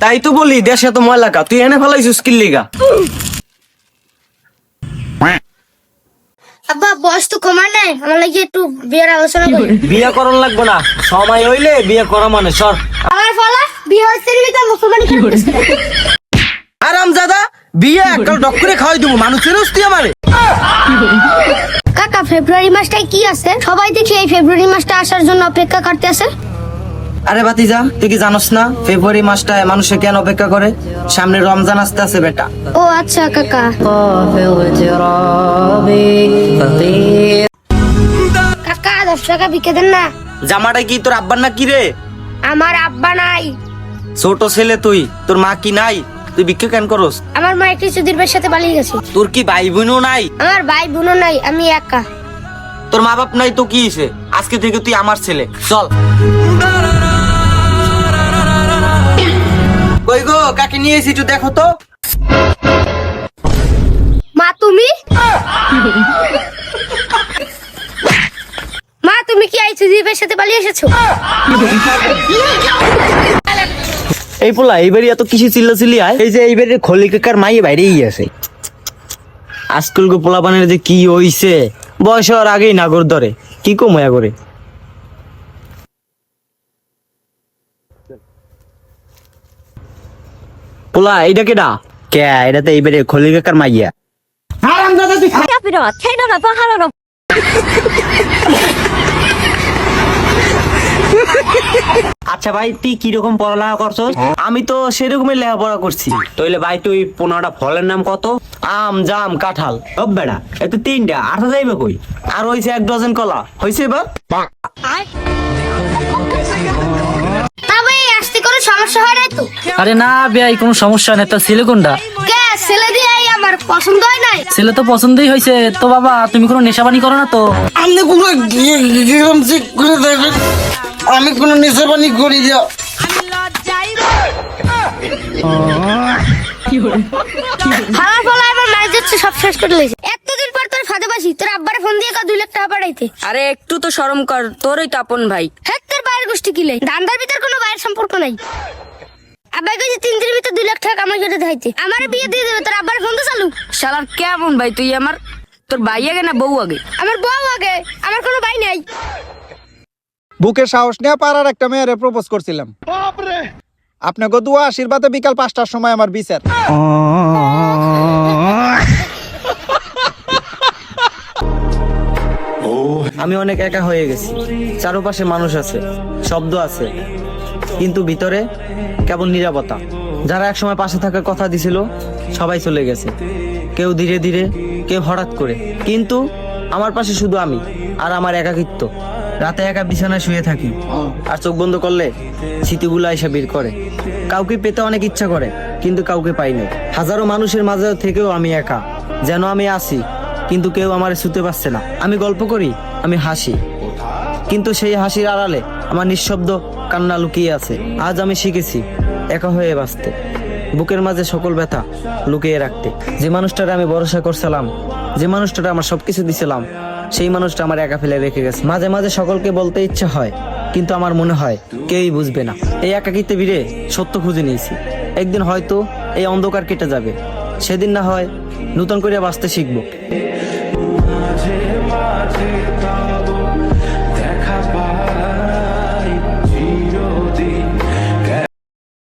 তাই তো বলি দেশে তো ময়লা কা, তুই এনে ফেলাইছিস কি লিগা? আব্বা বয়স তো কমার নাই, আমার লাগে একটু বিয়ের আলোচনা করি। বিয়ে করন লাগবে না, সময় হইলে বিয়ে করা মানে সর। আমার ফলা বিয়ে হচ্ছে না মুসলমান আরাম দাদা, বিয়ে এককাল ডক করে খাওয়াই দেবো, মানুষের তুই আমারে। কাকা ফেব্রুয়ারি মাসটাই কি আছে? সবাই দেখি এই ফেব্রুয়ারি মাসটা আসার জন্য অপেক্ষা করতে আছে। আরে বাতিজা, তুই কি জানোস না ফেব্রুয়ারি মাসটায় মানুষে কেন অপেক্ষা করে? সামনে রমজান আসতে আছে বেটা। ও আচ্ছা কাকা। কাকা 10 টাকা বিকে দেন না। জামাটা কি তোর আব্বার না কি রে? আমার আব্বা নাই। ছোট ছেলে তুই, তোর মা কি নাই? তুই ভিক্ষা কেন করস? আমার মা একটি সুধীর ভাইয়ের সাথে পালিয়ে গেছে। তোর কি ভাই বোনও নাই? আমার ভাই বোনও নাই, আমি একা। তোর মা বাপ নাই তো কি হইছে? আজকে থেকে তুই আমার ছেলে, চল। কই গো, কাকে নিয়ে এসেছি একটু দেখো তো। মা তুমি? মা তুমি কি এই সুধীর ভাইয়ের সাথে পালিয়ে এসেছো? এই পোলা এইবারই এত কিছু চিল্লাচিল্লি আয়, এই যে এইবারে খলি কাকার মাইয়ে বাইরেই আছে। আজকাল গো পোলা বানের যে কি হইছে, বয়স হওয়ার আগেই নাগর ধরে, কি কময়া করে। পোলা এইটা কেডা? কে এটা? তো এইবারে খলি কাকার মাইয়া। আচ্ছা ভাই, তুই কিরকম পড়ালেখা করছস? আমি তো সেরকমই লেখাপড়া করছি। তাইলে ভাই তুই 15টা ফলের নাম কত? আম, জাম, কাঁঠাল। সব বেড়া এত 3টা, আর যাইবে কই? আর হইছে 1 ডজন কলা, হইছে এবার? তবে আসতে কোনো সমস্যা হয় না তো? আরে না ভাই, কোনো সমস্যা নেই। তো ছেলে কোনটা? কে ছেলে দিয়ে আমার পছন্দ হয় নাই। ছেলে তো পছন্দই হয়েছে। তো বাবা তুমি কোনো নেশাবানি করো না তো? আমি কোনো চেক করে দেখেন, আমি কোনো নেশাবানি করি যা। আমার ফলা আমার মার যাচ্ছে, সব শেষ করে লইছে। এতদিন পর তোর ফাঁদে বাসি, তোর আব্বারে ফোন দিয়ে 2 লাখ টাকা পাঠাইতে। আরে একটু তো শরম কর, তোরই তো আপন ভাই। হ্যাঁ তোর বাইরের গোষ্ঠী কি লাই? ধান্দার ভিতর কোনো বাইরের সম্পর্ক নাই। আব্বাই কইছে 3 দিনের ভিতর 2 লাখ টাকা কামাই করে দেখাইতে। আমার বিয়ে দিয়ে দেবে, তোর আব্বার ফোন তো চালু। শালার কেমন ভাই তুই আমার? তোর ভাই আগে না বউ আগে? আমার বউ আগে, আমার কোনো ভাই নাই। বুকে সাহস নিয়ে পাড়ার একটা মেয়েরে প্রপোজ করছিলাম। আপনাকে দোয়া আশীর্বাদে বিকাল 5টার সময় আমার বিচার। আমি অনেক একা হয়ে গেছি, চারপাশে মানুষ আছে, শব্দ আছে, কিন্তু ভিতরে কেবল নীরবতা। যারা একসময় পাশে থাকার কথা দিছিল সবাই চলে গেছে, কেউ ধীরে ধীরে, কেউ হঠাৎ করে। কিন্তু আমার পাশে শুধু আমি আর আমার একাকিত্ব। রাতে একা বিছানায় শুয়ে থাকি, আর চোখ বন্ধ করলে স্মৃতিগুলো এসে বের করে। কাউকে পেতে অনেক ইচ্ছা করে, কিন্তু কাউকে পাই না। হাজারো মানুষের মাঝে থেকেও আমি একা, যেন আমি আছি কিন্তু কেউ আমার ছুঁতে পারছে না। আমি গল্প করি, আমি হাসি, কিন্তু সেই হাসির আড়ালে আমার নিঃশব্দ কান্না লুকিয়ে আছে। আজ আমি শিখেছি একা হয়ে বাঁচতে, বুকের মাঝে সকল ব্যথা লুকিয়ে রাখতে। যে মানুষটারে আমি ভরসা করছিলাম, যে মানুষটারে আমার সবকিছু দিছিলাম, সেই মানুষটা আমার একা ফেলে রেখে গেছে। মাঝে মাঝে সকলকে বলতে ইচ্ছা হয়, কিন্তু আমার মনে হয় কেউই বুঝবে না। এই একাকিত্বে ভিড়ে সত্য খুঁজে নিয়েছি। একদিন হয়তো এই অন্ধকার কেটে যাবে, সেদিন না হয় নতুন করে বাঁচতে শিখবো।